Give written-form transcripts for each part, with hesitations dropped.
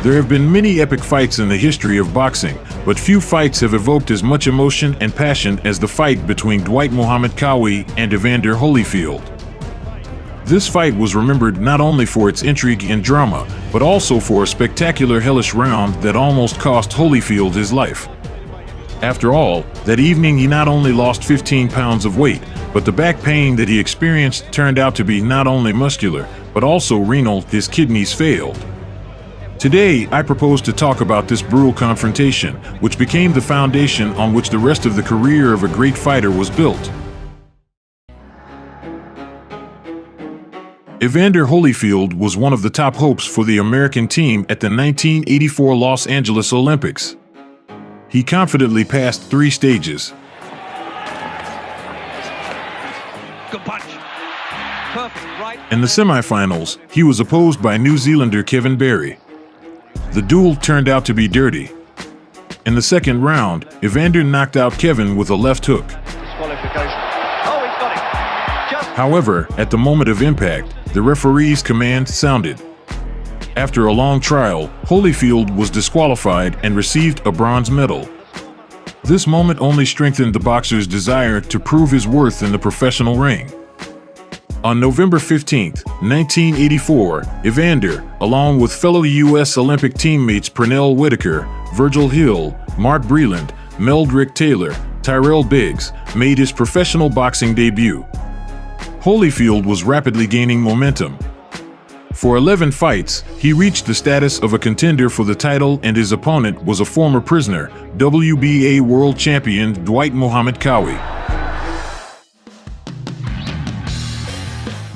There have been many epic fights in the history of boxing, but few fights have evoked as much emotion and passion as the fight between Dwight Muhammad Qawi and Evander Holyfield. This fight was remembered not only for its intrigue and drama, but also for a spectacular hellish round that almost cost Holyfield his life. After all, that evening he not only lost 15 pounds of weight, but the back pain that he experienced turned out to be not only muscular, but also renal. His kidneys failed. Today, I propose to talk about this brutal confrontation, which became the foundation on which the rest of the career of a great fighter was built. Evander Holyfield was one of the top hopes for the American team at the 1984 Los Angeles Olympics. He confidently passed 3 stages. Good punch. Perfect, right. In the semifinals, he was opposed by New Zealander Kevin Barry. The duel turned out to be dirty. In the second round, Evander knocked out Kevin with a left hook. Disqualification. Oh, he's got it. However, at the moment of impact, the referee's command sounded. After a long trial, Holyfield was disqualified and received a bronze medal. This moment only strengthened the boxer's desire to prove his worth in the professional ring. On November 15, 1984, Evander, along with fellow U.S. Olympic teammates Pernell Whitaker, Virgil Hill, Mark Breland, Meldrick Taylor, Tyrell Biggs, made his professional boxing debut. Holyfield was rapidly gaining momentum. For 11 fights, he reached the status of a contender for the title, and his opponent was a former prisoner, WBA world champion Dwight Muhammad Qawi.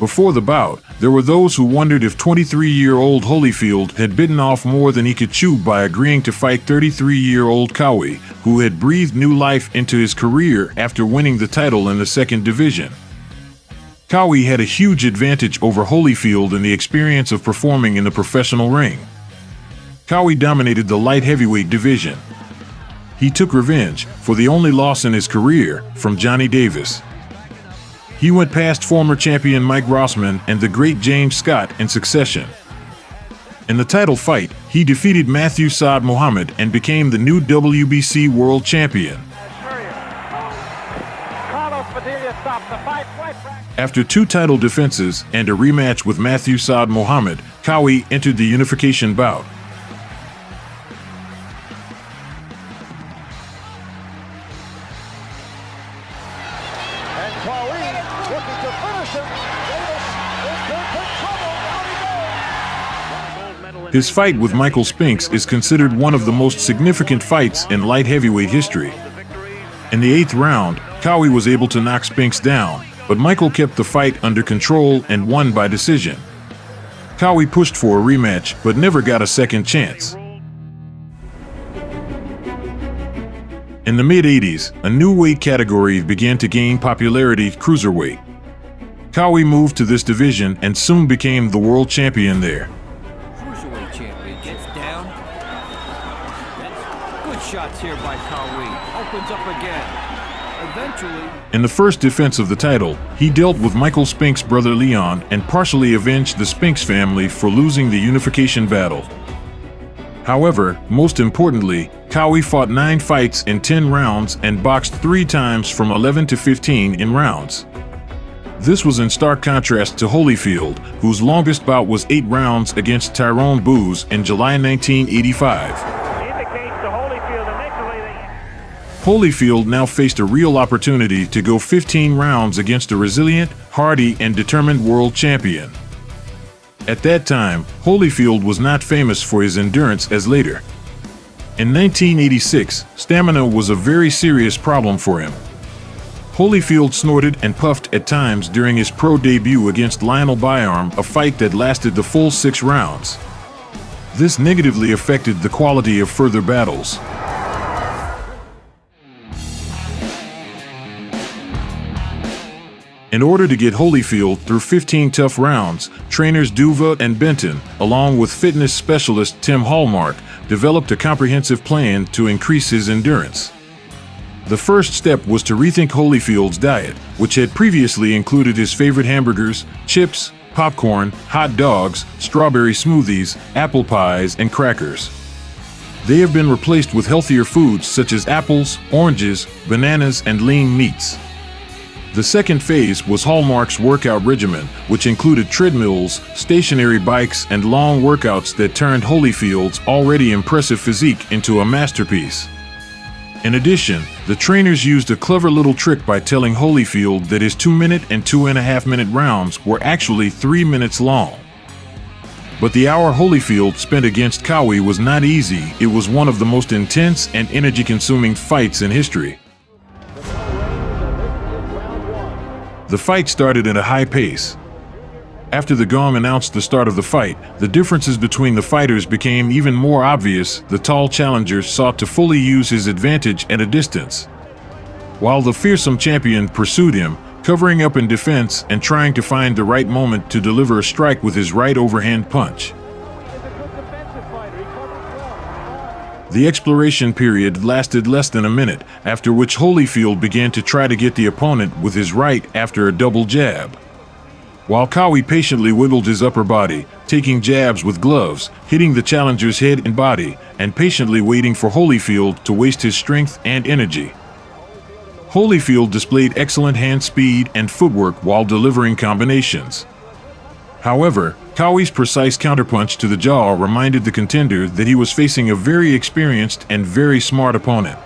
Before the bout, there were those who wondered if 23-year-old Holyfield had bitten off more than he could chew by agreeing to fight 33-year-old Qawi, who had breathed new life into his career after winning the title in the second division. Qawi had a huge advantage over Holyfield in the experience of performing in the professional ring. Qawi dominated the light heavyweight division. He took revenge for the only loss in his career from Johnny Davis. He went past former champion Mike Rossman and the great James Scott in succession. In the title fight, he defeated Matthew Saad Muhammad and became the new WBC world champion. After 2 title defenses and a rematch with Matthew Saad Muhammad, Qawi entered the unification bout. His fight with Michael Spinks is considered one of the most significant fights in light heavyweight history. In the 8th round, Qawi was able to knock Spinks down, but Michael kept the fight under control and won by decision. Qawi pushed for a rematch, but never got a second chance. In the mid-80s, a new weight category began to gain popularity: cruiserweight. Qawi moved to this division and soon became the world champion there. Cruiserweight champion gets down. Good shots here by Qawi. Opens up again. Eventually. In the first defense of the title, he dealt with Michael Spinks' brother Leon and partially avenged the Spinks family for losing the unification battle. However, most importantly, Qawi fought 9 fights in 10 rounds and boxed 3 times from 11 to 15 in rounds. This was in stark contrast to Holyfield, whose longest bout was 8 rounds against Tyrone Booz in July 1985. Holyfield now faced a real opportunity to go 15 rounds against a resilient, hardy, and determined world champion. At that time, Holyfield was not famous for his endurance as later. In 1986, stamina was a very serious problem for him. Holyfield snorted and puffed at times during his pro debut against Lionel Byarm, a fight that lasted the full 6 rounds. This negatively affected the quality of further battles. In order to get Holyfield through 15 tough rounds, trainers Duva and Benton, along with fitness specialist Tim Hallmark, developed a comprehensive plan to increase his endurance. The first step was to rethink Holyfield's diet, which had previously included his favorite hamburgers, chips, popcorn, hot dogs, strawberry smoothies, apple pies, and crackers. They have been replaced with healthier foods such as apples, oranges, bananas, and lean meats. The second phase was Hallmark's workout regimen, which included treadmills, stationary bikes, and long workouts that turned Holyfield's already impressive physique into a masterpiece. In addition, the trainers used a clever little trick by telling Holyfield that his 2-minute and 2.5-minute rounds were actually 3 minutes long. But the hour Holyfield spent against Cowie was not easy. It was one of the most intense and energy-consuming fights in history. The fight started at a high pace. After the gong announced the start of the fight, the differences between the fighters became even more obvious. The tall challenger sought to fully use his advantage at a distance, while the fearsome champion pursued him, covering up in defense and trying to find the right moment to deliver a strike with his right overhand punch. The exploration period lasted less than a minute, after which Holyfield began to try to get the opponent with his right after a double jab, while Cowie patiently wiggled his upper body, taking jabs with gloves, hitting the challenger's head and body, and patiently waiting for Holyfield to waste his strength and energy. Holyfield displayed excellent hand speed and footwork while delivering combinations. However, Cowie's precise counterpunch to the jaw reminded the contender that he was facing a very experienced and very smart opponent.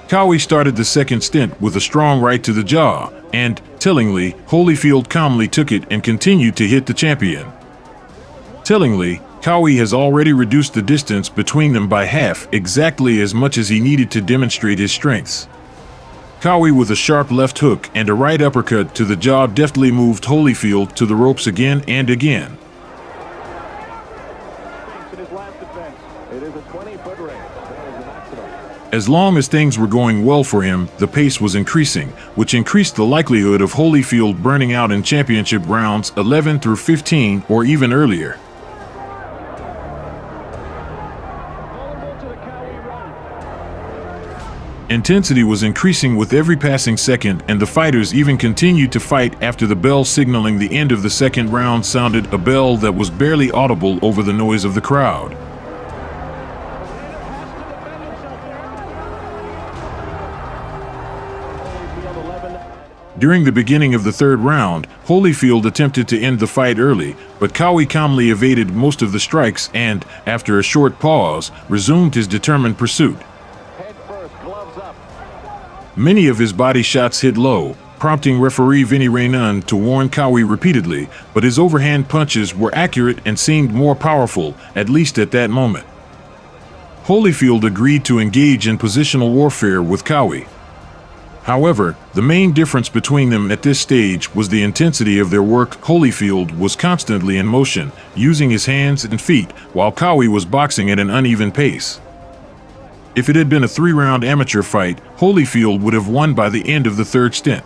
Cowie started the second stint with a strong right to the jaw, and, tellingly, Holyfield calmly took it and continued to hit the champion. Tellingly, Cowie has already reduced the distance between them by half, exactly as much as he needed to demonstrate his strengths. Cowie with a sharp left hook and a right uppercut to the jaw deftly moved Holyfield to the ropes again and again. As long as things were going well for him, the pace was increasing, which increased the likelihood of Holyfield burning out in championship rounds 11 through 15 or even earlier. Intensity was increasing with every passing second, and the fighters even continued to fight after the bell signaling the end of the second round sounded, a bell that was barely audible over the noise of the crowd. During the beginning of the third round, Holyfield attempted to end the fight early, but Cowie calmly evaded most of the strikes and, after a short pause, resumed his determined pursuit. Many of his body shots hit low, prompting referee Vinny Reynon to warn Cowie repeatedly, but his overhand punches were accurate and seemed more powerful, at least at that moment. Holyfield agreed to engage in positional warfare with Cowie. However, the main difference between them at this stage was the intensity of their work. Holyfield was constantly in motion, using his hands and feet, while Cowie was boxing at an uneven pace. If it had been a 3-round amateur fight, Holyfield would have won by the end of the third stint.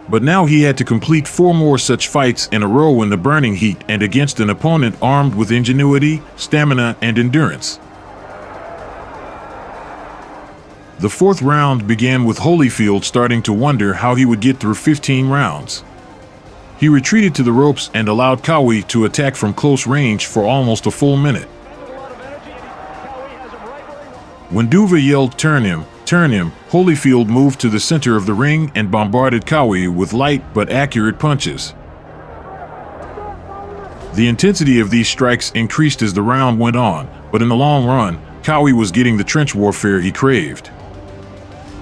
But now he had to complete 4 more such fights in a row in the burning heat and against an opponent armed with ingenuity, stamina, and endurance. The fourth round began with Holyfield starting to wonder how he would get through 15 rounds. He retreated to the ropes and allowed Cowie to attack from close range for almost a full minute. When Duva yelled, turn him," Holyfield moved to the center of the ring and bombarded Cowie with light but accurate punches. The intensity of these strikes increased as the round went on, but in the long run, Cowie was getting the trench warfare he craved.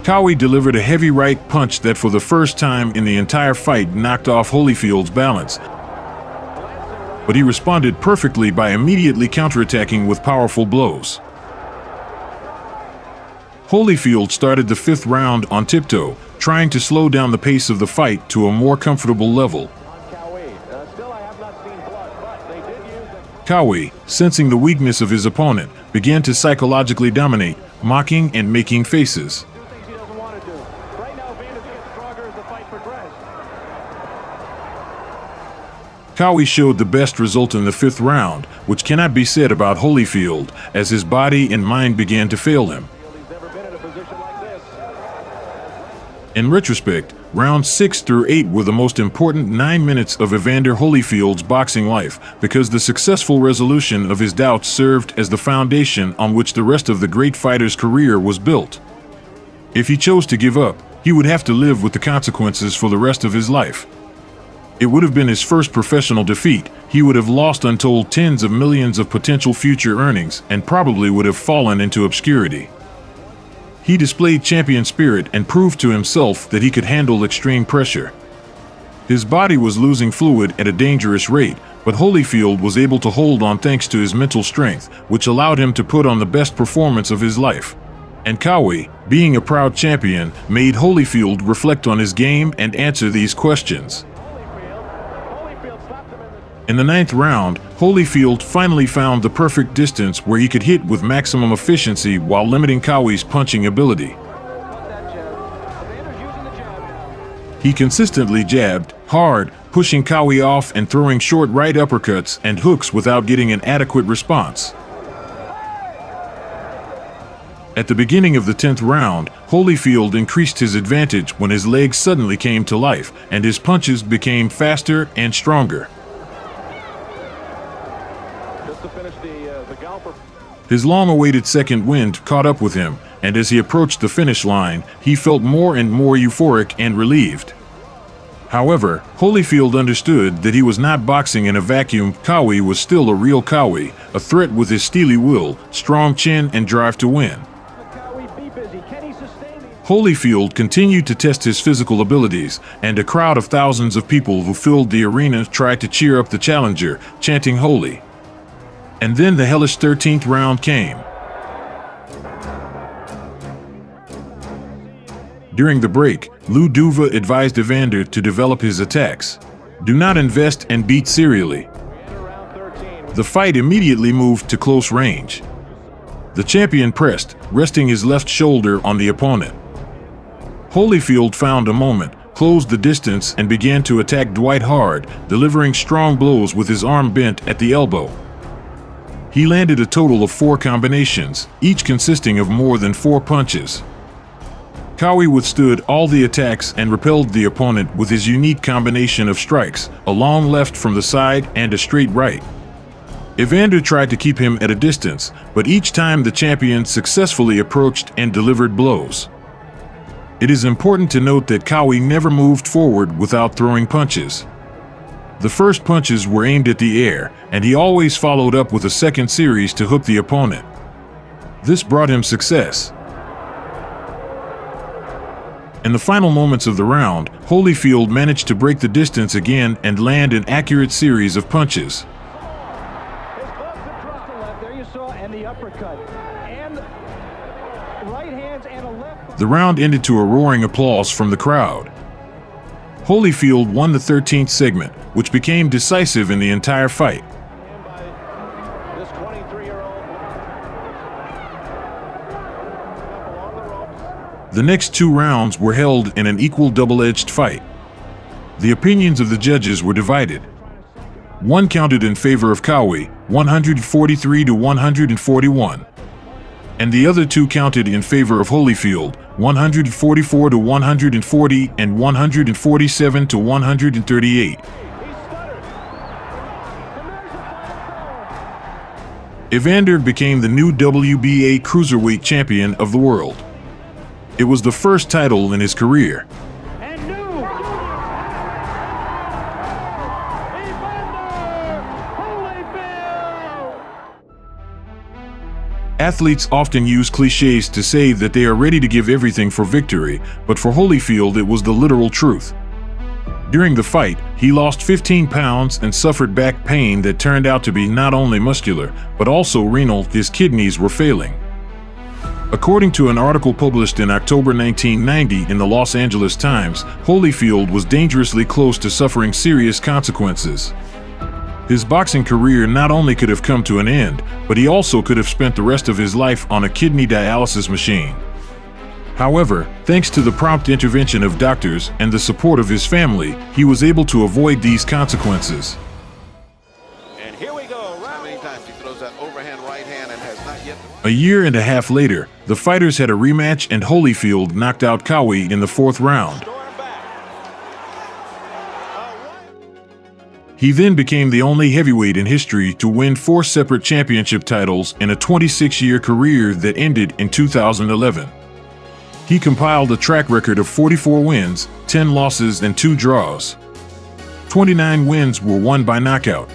Cowie delivered a heavy right punch that for the first time in the entire fight knocked off Holyfield's balance, but he responded perfectly by immediately counterattacking with powerful blows. Holyfield started the 5th round on tiptoe, trying to slow down the pace of the fight to a more comfortable level. Cowie, sensing the weakness of his opponent, began to psychologically dominate, mocking and making faces. Cowie showed the best result in the 5th round, which cannot be said about Holyfield, as his body and mind began to fail him. In retrospect, Rounds 6 through 8 were the most important 9 minutes of Evander Holyfield's boxing life because the successful resolution of his doubts served as the foundation on which the rest of the great fighter's career was built. If he chose to give up, he would have to live with the consequences for the rest of his life. It would have been his first professional defeat. He would have lost untold tens of millions of potential future earnings and probably would have fallen into obscurity. He displayed champion spirit and proved to himself that he could handle extreme pressure. His body was losing fluid at a dangerous rate, but Holyfield was able to hold on thanks to his mental strength, which allowed him to put on the best performance of his life. And Cowie, being a proud champion, made Holyfield reflect on his game and answer these questions. In the 9th round, Holyfield finally found the perfect distance where he could hit with maximum efficiency while limiting Cowie's punching ability. He consistently jabbed hard, pushing Cowie off and throwing short right uppercuts and hooks without getting an adequate response. At the beginning of the 10th round, Holyfield increased his advantage when his legs suddenly came to life and his punches became faster and stronger. His long-awaited second wind caught up with him, and as he approached the finish line, he felt more and more euphoric and relieved. However, Holyfield understood that he was not boxing in a vacuum. Cowie was still a real Cowie, a threat with his steely will, strong chin, and drive to win. Holyfield continued to test his physical abilities, and a crowd of thousands of people who filled the arena tried to cheer up the challenger, chanting "Holy." And then the hellish 13th round came. During the break, Lou Duva advised Evander to develop his attacks. Do not invest and beat serially. The fight immediately moved to close range. The champion pressed, resting his left shoulder on the opponent. Holyfield found a moment, closed the distance, and began to attack Dwight hard, delivering strong blows with his arm bent at the elbow. He landed a total of 4 combinations, each consisting of more than 4 punches. Cowie withstood all the attacks and repelled the opponent with his unique combination of strikes, a long left from the side and a straight right. Evander tried to keep him at a distance, but each time the champion successfully approached and delivered blows. It is important to note that Cowie never moved forward without throwing punches. The first punches were aimed at the air, and he always followed up with a second series to hook the opponent. This brought him success. In the final moments of the round, Holyfield managed to break the distance again and land an accurate series of punches. The round ended to a roaring applause from the crowd. Holyfield won the 13th segment, which became decisive in the entire fight. The next 2 rounds were held in an equal double-edged fight. The opinions of the judges were divided. One counted in favor of Cowie, 143 to 141. And the other 2 counted in favor of Holyfield, 144 to 140 and 147 to 138. Evander became the new WBA cruiserweight champion of the world. It was the first title in his career. Athletes often use cliches to say that they are ready to give everything for victory, but for Holyfield it was the literal truth. During the fight, he lost 15 pounds and suffered back pain that turned out to be not only muscular, but also renal. His kidneys were failing. According to an article published in October 1990 in the Los Angeles Times, Holyfield was dangerously close to suffering serious consequences. His boxing career not only could have come to an end, but he also could have spent the rest of his life on a kidney dialysis machine. However, thanks to the prompt intervention of doctors and the support of his family, he was able to avoid these consequences. And here we go. How many times he throws that overhand right hand and has not yet. A year and a half later, the fighters had a rematch and Holyfield knocked out Cowie in the 4th round. He then became the only heavyweight in history to win 4 separate championship titles in a 26-year career that ended in 2011. He compiled a track record of 44 wins, 10 losses, and 2 draws. 29 wins were won by knockout.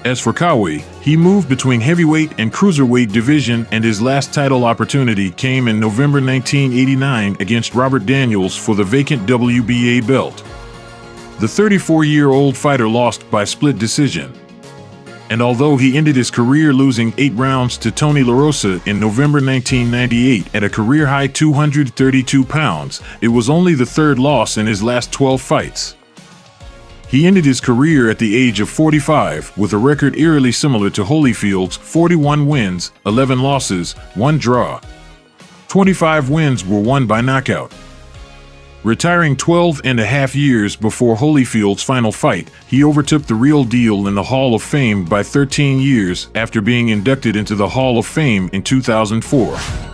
As for Kawi, he moved between heavyweight and cruiserweight division, and his last title opportunity came in November 1989 against Robert Daniels for the vacant WBA belt. The 34-year-old fighter lost by split decision. And although he ended his career losing 8 rounds to Tony La Rosa in November 1998 at a career-high 232 pounds, it was only the 3rd loss in his last 12 fights. He ended his career at the age of 45 with a record eerily similar to Holyfield's: 41 wins, 11 losses, 1 draw. 25 wins were won by knockout. Retiring 12.5 years before Holyfield's final fight, he overtook the real deal in the Hall of Fame by 13 years after being inducted into the Hall of Fame in 2004.